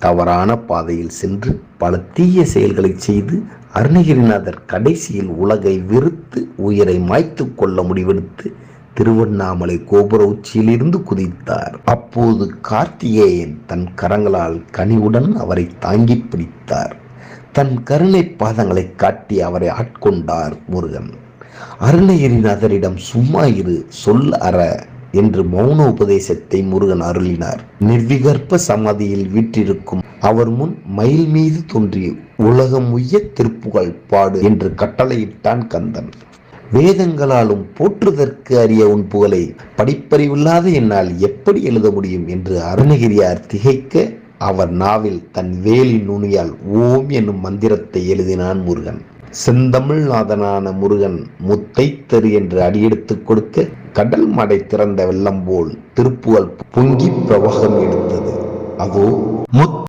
தவறான பாதையில் சென்று பல தீய செயல்களை செய்து அருணகிரிநாதர் கடைசியில் உலகை வெறுத்து உயிரை மாய்த்து கொள்ள முடிவெடுத்து திருவண்ணாமலை கோபுர உச்சியிலிருந்து குதித்தார். அப்போது கார்த்திகேயன் தன் கரங்களால் கனிவுடன் அவரை தாங்கி பிடித்தார். தன் கருணை பாதங்களை காட்டி அவரை ஆட்கொண்டார் முருகன். அருணகிரிநாதரிடம் சும்மா இரு, சொல் அற என்று மௌன உபதேசத்தை முருகன் அருளினார். நிர்விகற்ப சமாதியில் வீற்றிருக்கும் அவர் முன் மயில் மீது தோன்றி உலகம் உய்ய திருப்புகழ் பாடு என்று கட்டளையிட்டான் கந்தன். வேதங்களாலும் போற்றுதற்கு அறிய உன் புகழை படிப்பறிவில்லாத என்னால் எப்படி எழுத முடியும் என்று அருணகிரியார் திகைக்க அவர் நாவில் தன் வேலின் நுனியால் ஓம் என்னும் மந்திரத்தை எழுதினான் முருகன். செந்தமிழ்நாதனான முருகன் முத்தை தரு என்று அடியெடுத்து கொடுக்க கடல் மடை திறந்த வெள்ளம் போல் திருப்புகழ் பொங்கி பிரவாகம் எடுத்தது. அதோ